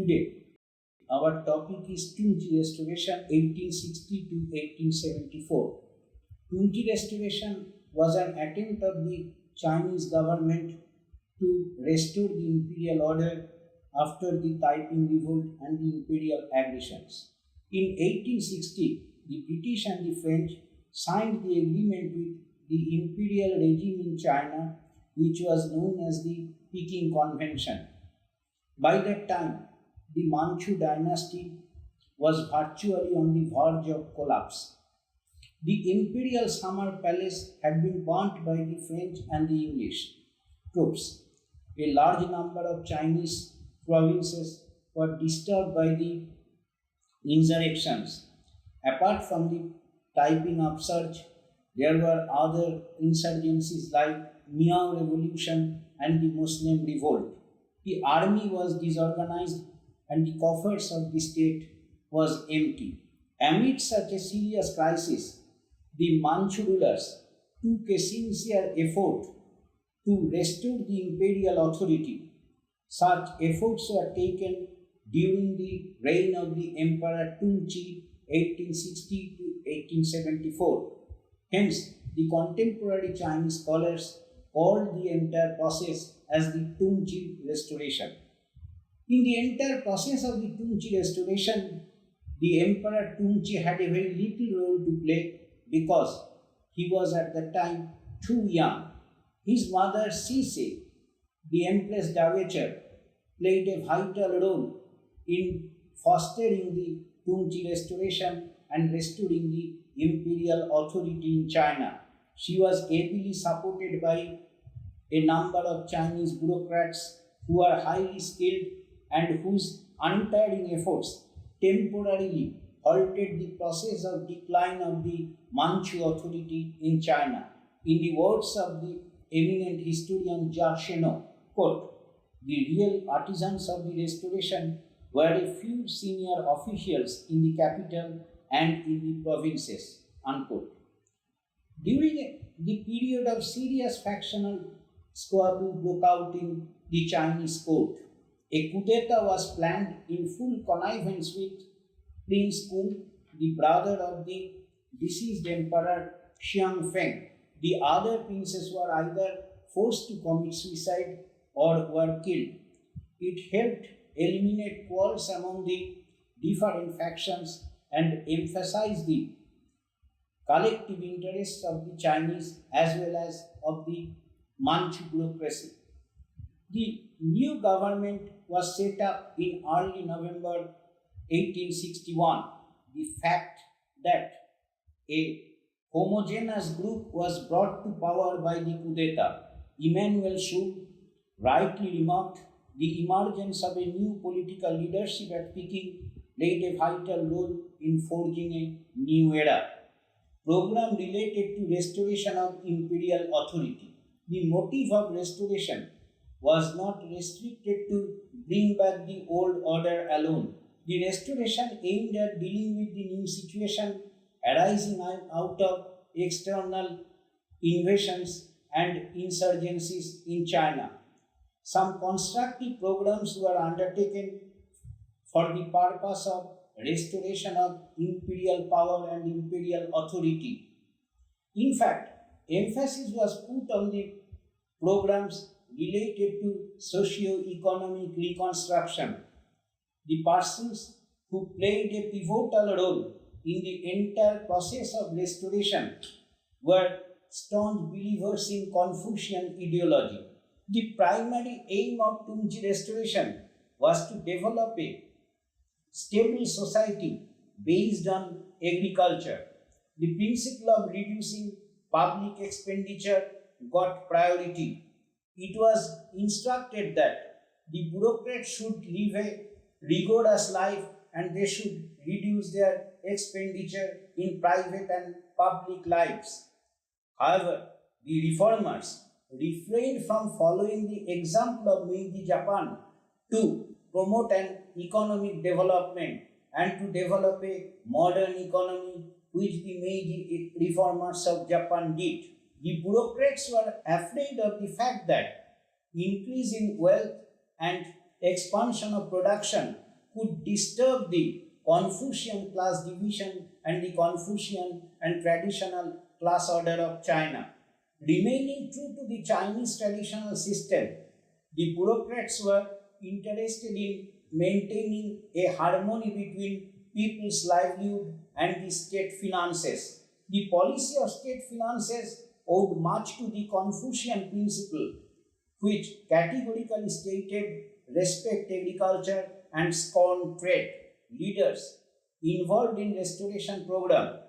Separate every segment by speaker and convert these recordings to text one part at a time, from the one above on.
Speaker 1: Today, our topic is Tung Chih Restoration 1860 to 1874. Tung Chih Restoration was an attempt of the Chinese government to restore the imperial order after the Taiping Revolt and the imperial aggressions. In 1860, the British and the French signed the agreement with the imperial regime in China, which was known as the Peking Convention. By that time, the Manchu dynasty was virtually on the verge of collapse. The imperial summer palace had been burnt by the French and the English troops. A large number of Chinese provinces were disturbed by the insurrections. Apart from the Taiping upsurge, there were other insurgencies like Miao Revolution and the Muslim Revolt. The army was disorganized and the coffers of the state was empty. Amid such a serious crisis, the Manchu rulers took a sincere effort to restore the imperial authority. Such efforts were taken during the reign of the Emperor Tung Chih 1860 to 1874. Hence, the contemporary Chinese scholars called the entire process as the Tung Chih Restoration. In the entire process of the Tung Chih Restoration, the Emperor Tung Chih had a very little role to play because he was at the time too young. His mother Chih, the Empress Dowager, played a vital role in fostering the Tung Chih Restoration and restoring the imperial authority in China. She was ably supported by a number of Chinese bureaucrats who are highly skilled and whose untiring efforts temporarily halted the process of decline of the Manchu authority in China. In the words of the eminent historian Jia Sheno, quote, "The real artisans of the restoration were a few senior officials in the capital and in the provinces," unquote. During the period of serious factional squabble broke out in the Chinese court. A coup d'etat was planned in full connivance with Prince Kung, the brother of the deceased Emperor Xiangfeng. The other princes were either forced to commit suicide or were killed. It helped eliminate quarrels among the different factions and emphasize the collective interests of the Chinese as well as of the Manchu bureaucracy. The new government was set up in early November 1861. The fact that a homogeneous group was brought to power by the coup d'etat, Emmanuel Schub rightly remarked, the emergence of a new political leadership at Peking played a vital role in forging a new era. Program related to restoration of imperial authority. The motive of restoration was not restricted to bring back the old order alone. The restoration aimed at dealing with the new situation arising out of external invasions and insurgencies in China. Some constructive programs were undertaken for the purpose of restoration of imperial power and imperial authority. In fact, emphasis was put on the programs related to socio-economic reconstruction. The persons who played a pivotal role in the entire process of restoration were staunch believers in Confucian ideology. The primary aim of Tung Chih Restoration was to develop a stable society based on agriculture. The principle of reducing public expenditure got priority. It was instructed that the bureaucrats should live a rigorous life and they should reduce their expenditure in private and public lives. However, the reformers refrained from following the example of Meiji Japan to promote an economic development and to develop a modern economy which the Meiji reformers of Japan did. The bureaucrats were afraid of the fact that increase in wealth and expansion of production could disturb the Confucian class division and the Confucian and traditional class order of China. Remaining true to the Chinese traditional system, the bureaucrats were interested in maintaining a harmony between people's livelihood and the state finances. The policy of state finances owed much to the Confucian principle, which categorically stated respect agriculture and scorn trade. Leaders involved in restoration program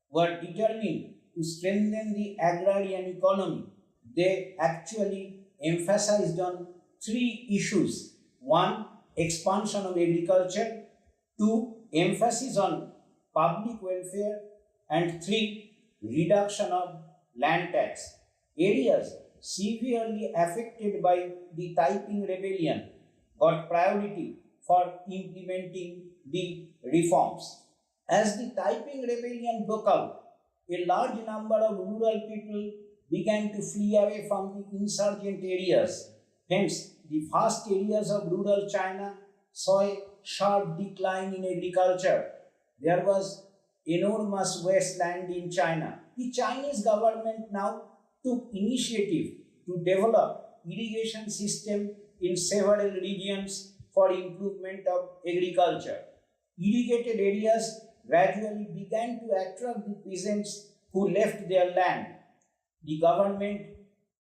Speaker 1: were determined to strengthen the agrarian economy. They actually emphasized on three issues. One, expansion of agriculture. Two, emphasis on public welfare. And three, reduction of land tax. Areas severely affected by the Taiping Rebellion got priority for implementing the reforms. As the Taiping Rebellion broke out, a large number of rural people began to flee away from the insurgent areas. Hence, the vast areas of rural China saw a sharp decline in agriculture. There was enormous wasteland in China. The Chinese government now took initiative to develop irrigation system in several regions for improvement of agriculture. Irrigated areas gradually began to attract the peasants who left their land. The government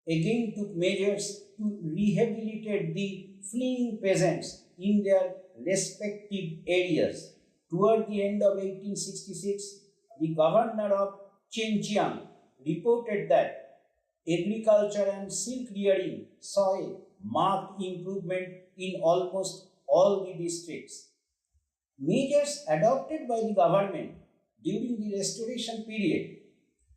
Speaker 1: again took measures to rehabilitate the fleeing peasants in their respective areas. Toward the end of 1866, the governor of Xinjiang reported that agriculture and silk rearing saw a marked improvement in almost all the districts. Measures adopted by the government during the restoration period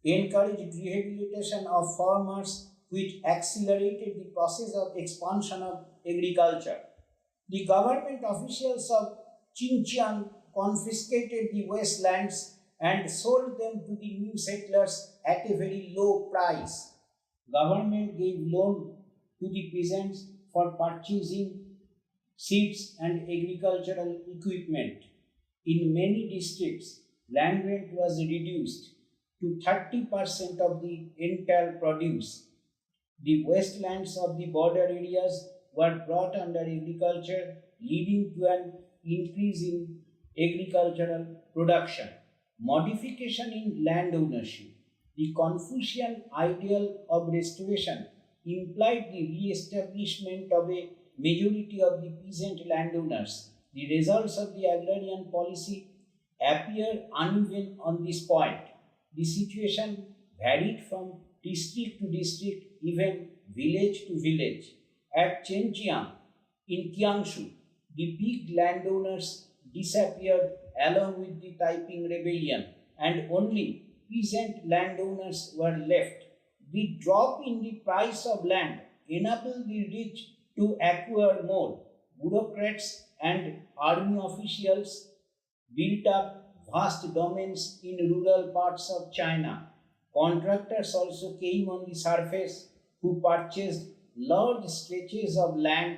Speaker 1: encouraged rehabilitation of farmers, which accelerated the process of expansion of agriculture. The government officials of Xinjiang confiscated the wastelands and sold them to the new settlers at a very low price. Government gave loan to the peasants for purchasing seeds and agricultural equipment. In many districts, land rent was reduced to 30% of the entire produce. The wastelands of the border areas were brought under agriculture, leading to an increase in agricultural production. Modification in land ownership. The Confucian ideal of restoration implied the re-establishment of a majority of the peasant landowners. The results of the agrarian policy appear uneven on this point. The situation varied from district to district, even village to village. At Zhenjiang, in Jiangsu, the big landowners disappeared along with the Taiping Rebellion, and only peasant landowners were left. The drop in the price of land enabled the rich to acquire more. Bureaucrats and army officials built up vast domains in rural parts of China. Contractors also came on the surface who purchased large stretches of land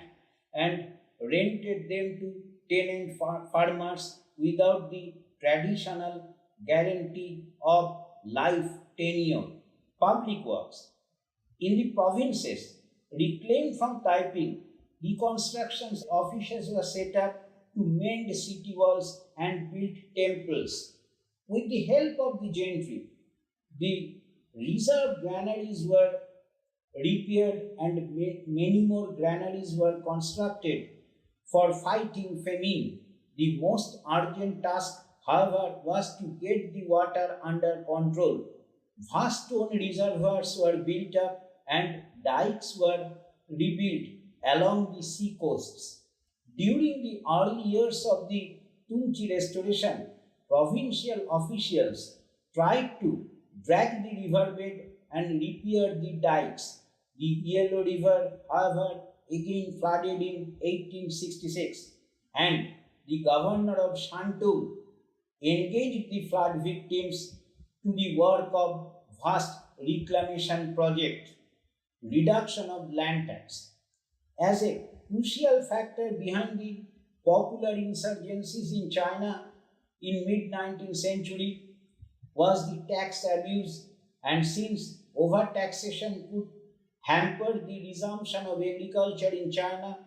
Speaker 1: and rented them to tenant farmers without the traditional guarantee of life tenure. Public works. In the provinces reclaimed from Taiping, reconstruction offices were set up to mend city walls and build temples. With the help of the gentry, the reserve granaries were repaired and many more granaries were constructed for fighting famine. The most urgent task, however, was to get the water under control. Vast stone reservoirs were built up and dikes were rebuilt along the sea coasts. During the early years of the Tung Chih Restoration, provincial officials tried to drag the riverbed and repair the dikes. The Yellow River, however, again flooded in 1866, and the governor of Shantung engaged the flood victims to the work of vast reclamation project. Reduction of land tax. As a crucial factor behind the popular insurgencies in China in mid-19th century was the tax abuse, and since overtaxation could hamper the resumption of agriculture in China,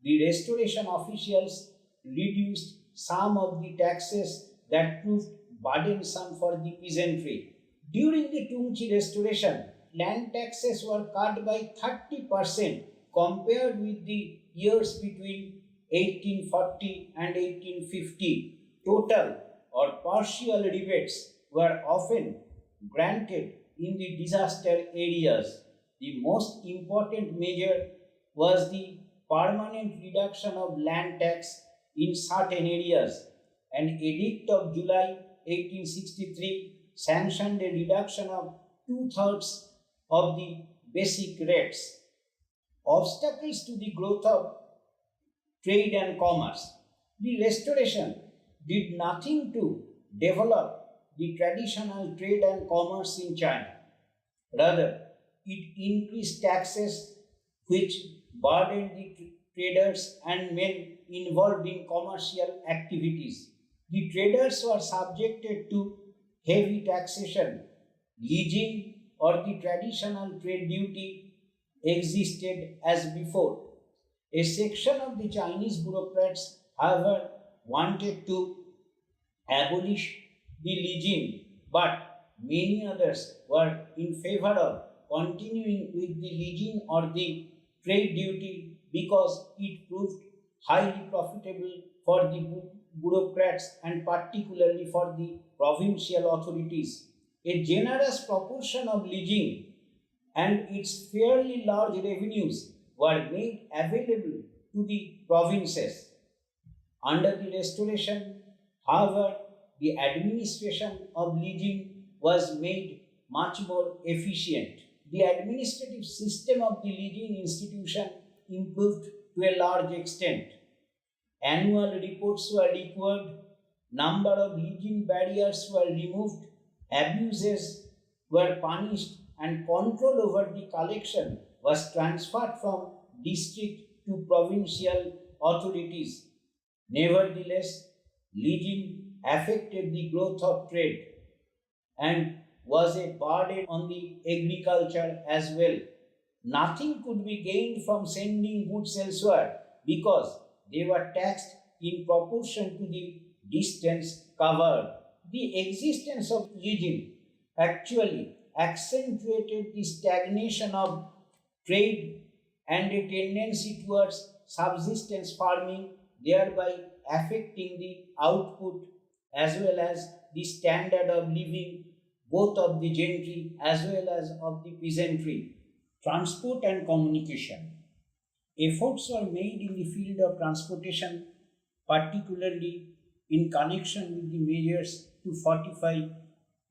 Speaker 1: the restoration officials reduced some of the taxes that proved burdensome for the peasantry. During the Tung Chih Restoration, land taxes were cut by 30% compared with the years between 1840 and 1850. Total or partial rebates were often granted in the disaster areas. The most important measure was the permanent reduction of land tax in certain areas. An edict of July 1863 sanctioned a reduction of two-thirds of the basic rates. Obstacles to the growth of trade and commerce. The Restoration did nothing to develop the traditional trade and commerce in China. Rather, it increased taxes which burdened the traders and men involved in commercial activities. The traders were subjected to heavy taxation. Leasing or the traditional trade duty existed as before. A section of the Chinese bureaucrats, however, wanted to abolish the leasing, but many others were in favor of continuing with the leasing or the trade duty because it proved highly profitable for the bureaucrats and particularly for the provincial authorities. A generous proportion of leasing and its fairly large revenues were made available to the provinces. Under the Restoration, however, the administration of leasing was made much more efficient. The administrative system of the leasing institution improved to a large extent. Annual reports were required, number of leasing barriers were removed, abuses were punished, and control over the collection was transferred from district to provincial authorities. Nevertheless, leasing affected the growth of trade and was a burden on the agriculture as well. Nothing could be gained from sending goods elsewhere because they were taxed in proportion to the distance covered. The existence of leasing actually accentuated the stagnation of trade and a tendency towards subsistence farming, thereby affecting the output as well as the standard of living both of the gentry as well as of the peasantry. Transport and communication. Efforts were made in the field of transportation, particularly in connection with the measures to fortify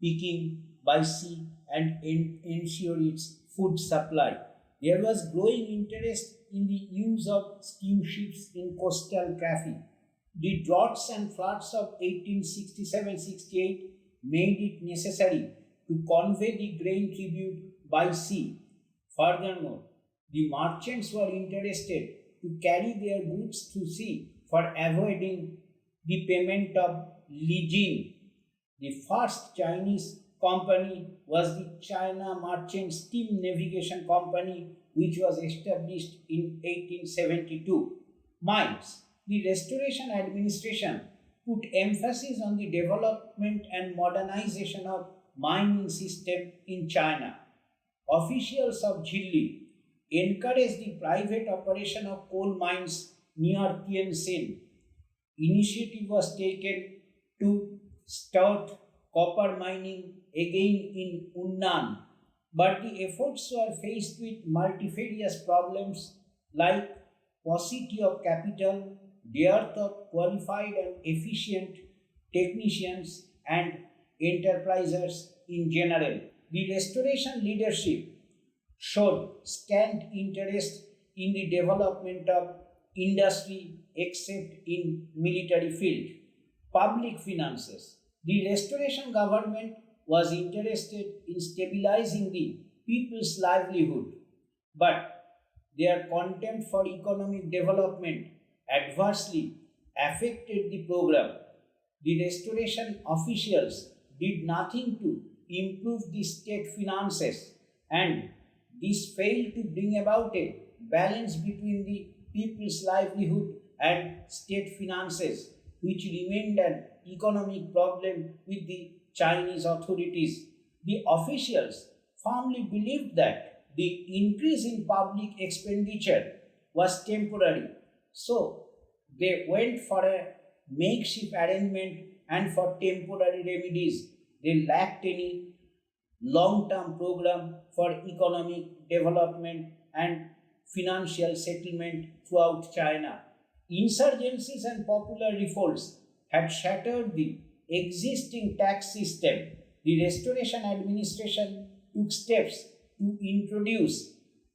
Speaker 1: Peking by sea and ensure its food supply. There was growing interest in the use of steamships in coastal traffic. The droughts and floods of 1867-68 made it necessary to convey the grain tribute by sea. Furthermore, the merchants were interested to carry their goods through sea for avoiding the payment of leasing. The first Chinese company was the China Merchant Steam Navigation Company, which was established in 1872. Mines. The Restoration administration put emphasis on the development and modernization of mining system in China. Officials of Zhili encouraged the private operation of coal mines near Tianjin. Initiative was taken to start copper mining again in Yunnan, but the efforts were faced with multifarious problems like paucity of capital, dearth of qualified and efficient technicians and enterprisers in general. The Restoration leadership showed scant interest in the development of industry except in military field. Public finances. The Restoration government was interested in stabilizing the people's livelihood, but their contempt for economic development adversely affected the program. The restoration officials did nothing to improve the state finances, and this failed to bring about a balance between the people's livelihood and state finances, which remained an economic problem with the Chinese authorities. The officials firmly believed that the increase in public expenditure was temporary, so they went for a makeshift arrangement and for temporary remedies. They lacked any long term program for economic development and financial settlement throughout China. Insurgencies and popular revolts had shattered the existing tax system. The Restoration Administration took steps to introduce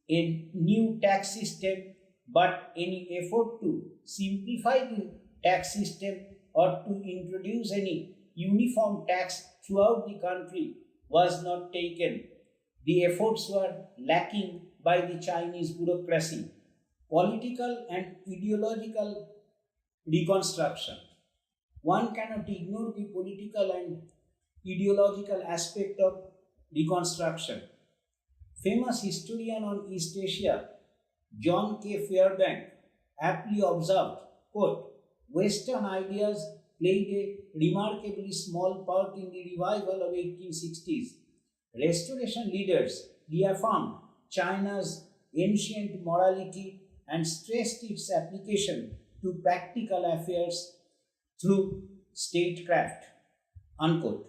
Speaker 1: a new tax system, but any effort to simplify the tax system or to introduce any uniform tax throughout the country was not taken. The efforts were lacking by the Chinese bureaucracy. Political and ideological reconstruction. One cannot ignore the political and ideological aspect of reconstruction. Famous historian on East Asia, John K. Fairbank, aptly observed, quote, Western ideas played a remarkably small part in the revival of 1860s. Restoration leaders reaffirmed China's ancient morality and stressed its application to practical affairs through statecraft. Unquote.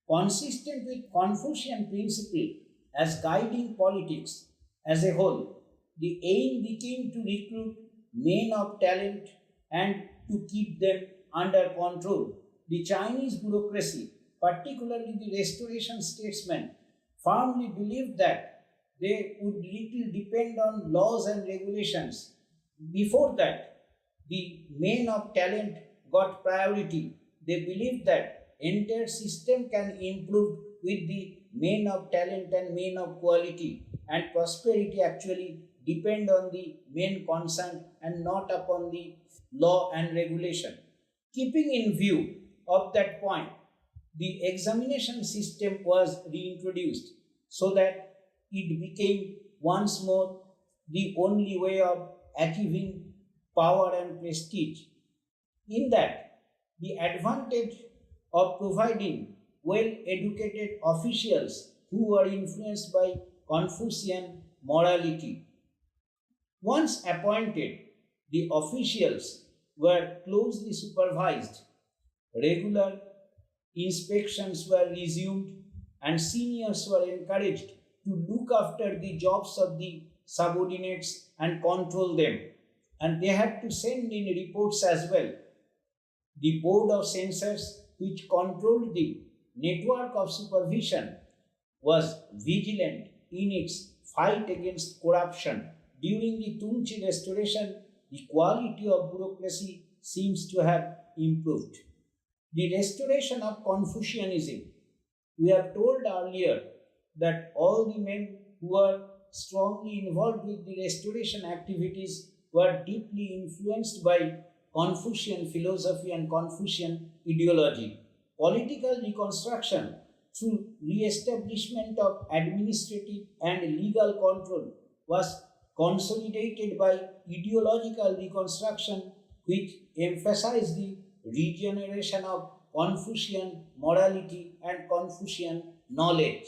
Speaker 1: Consistent with Confucian principle as guiding politics as a whole, the aim became to recruit men of talent and to keep them under control. The Chinese bureaucracy, particularly the Restoration statesmen, firmly believed that they would little depend on laws and regulations. Before that, the men of talent got priority. They believed that entire system can improve with the men of talent and men of quality, and prosperity actually depend on the men concerned and not upon the law and regulation. Keeping in view of that point, the examination system was reintroduced so that it became once more the only way of achieving power and prestige. In that, the advantage of providing well-educated officials who were influenced by Confucian morality. Once appointed, the officials were closely supervised. Regular inspections were resumed, and seniors were encouraged to look after the jobs of the subordinates and control them. And they had to send in reports as well. The Board of Censors, which controlled the network of supervision, was vigilant in its fight against corruption. During the Tung Chih Restoration, the quality of bureaucracy seems to have improved. The restoration of Confucianism. We have told earlier that all the men who were strongly involved with the restoration activities were deeply influenced by Confucian philosophy and Confucian ideology. Political reconstruction through re-establishment of administrative and legal control was consolidated by ideological reconstruction, which emphasized the regeneration of Confucian morality and Confucian knowledge.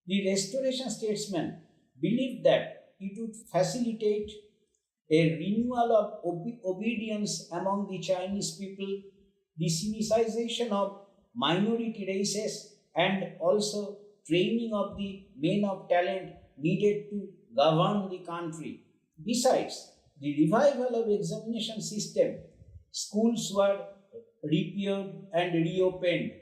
Speaker 1: The Restoration statesmen believed that it would facilitate a renewal of obedience among the Chinese people, the civilization of minority races, and also training of the men of talent needed to govern the country. Besides the revival of examination system, schools were repaired and reopened.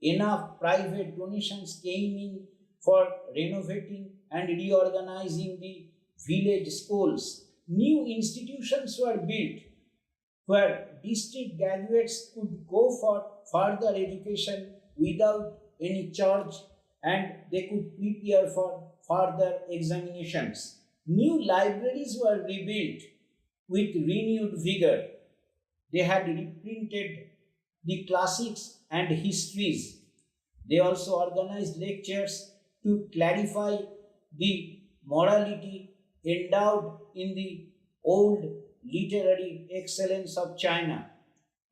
Speaker 1: Enough private donations came in for renovating and reorganizing the village schools. New institutions were built where district graduates could go for further education without any charge, and they could prepare for further examinations. New libraries were rebuilt with renewed vigor. They had reprinted the classics and histories. They also organized lectures to clarify the morality endowed in the old literary excellence of China.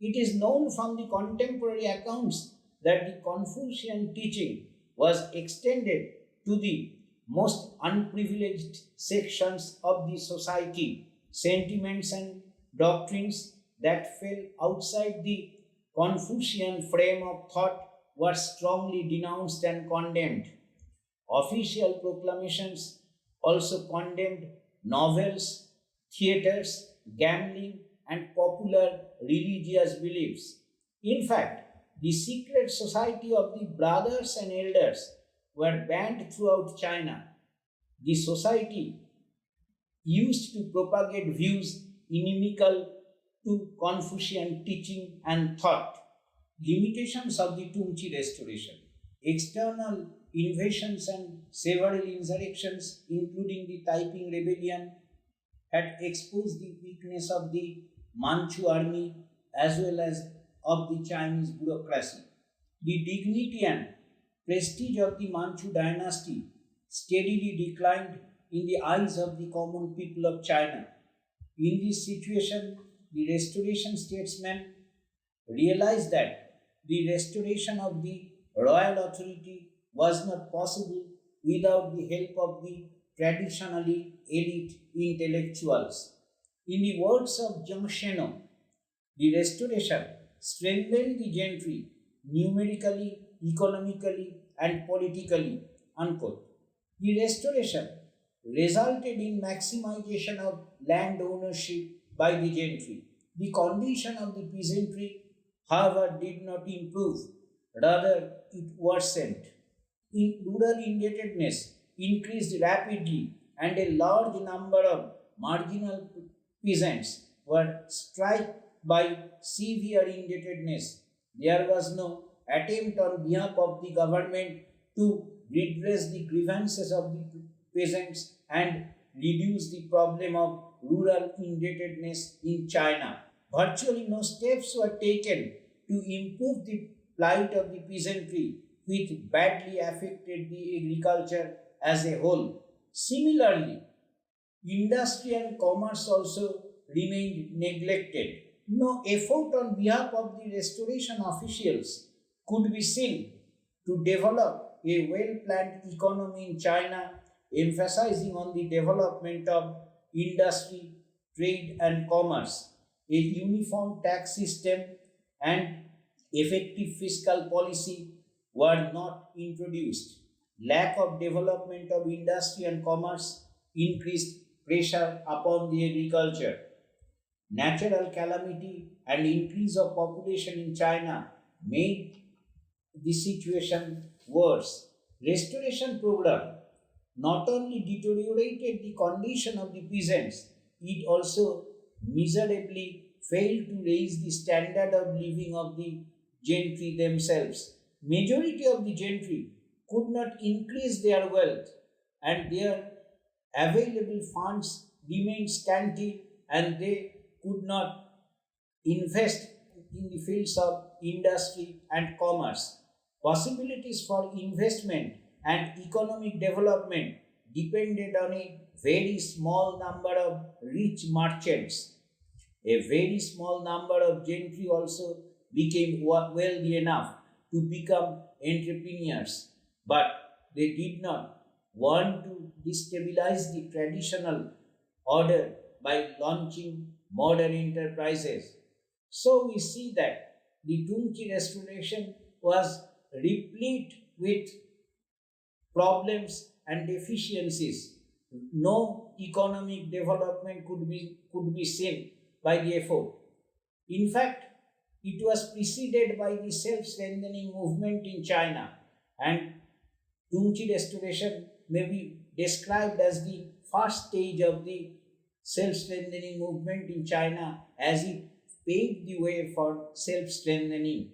Speaker 1: It is known from the contemporary accounts that the Confucian teaching was extended to the most unprivileged sections of the society. Sentiments and doctrines that fell outside the Confucian frame of thought were strongly denounced and condemned. Official proclamations also condemned novels, theatres, gambling, and popular religious beliefs. In fact, the secret society of the brothers and elders were banned throughout China. The society used to propagate views inimical to Confucian teaching and thought. Limitations of the Tung Chih Restoration. External invasions and several insurrections, including the Taiping Rebellion, had exposed the weakness of the Manchu army as well as of the Chinese bureaucracy. The dignity and prestige of the Manchu dynasty steadily declined in the eyes of the common people of China. In this situation, the restoration statesmen realized that the restoration of the royal authority was not possible without the help of the traditionally elite intellectuals. In the words of Zhang Sheno, the restoration strengthened the gentry numerically, economically, and politically. Unquote. The restoration resulted in maximization of land ownership by the gentry. The condition of the peasantry, however, did not improve, rather, it worsened. Rural indebtedness increased rapidly, and a large number of marginal peasants were struck by severe indebtedness. There was no attempt on behalf of the government to redress the grievances of the peasants and reduce the problem of rural indebtedness in China. Virtually no steps were taken to improve the plight of the peasantry, which badly affected the agriculture as a whole. Similarly, industry and commerce also remained neglected. No effort on behalf of the restoration officials could be seen to develop a well-planned economy in China, emphasizing on the development of industry, trade and commerce. A uniform tax system and effective fiscal policy were not introduced. Lack of development of industry and commerce increased pressure upon the agriculture. Natural calamity and increase of population in China made the situation worse. Restoration program not only deteriorated the condition of the peasants, it also miserably failed to raise the standard of living of the gentry themselves. Majority of the gentry could not increase their wealth, and their available funds remained scanty, and they could not invest in the fields of industry and commerce. Possibilities for investment and economic development depended on a very small number of rich merchants. A very small number of gentry also became wealthy enough to become entrepreneurs, but they did not want to destabilize the traditional order by launching modern enterprises. So we see that the Tung Chih Restoration was replete with problems and deficiencies. No economic development could be seen by the effort. In fact, it was preceded by the self-strengthening movement in China, and Tung Chih Restoration may be described as the first stage of the self-strengthening movement in China, as it paved the way for self-strengthening.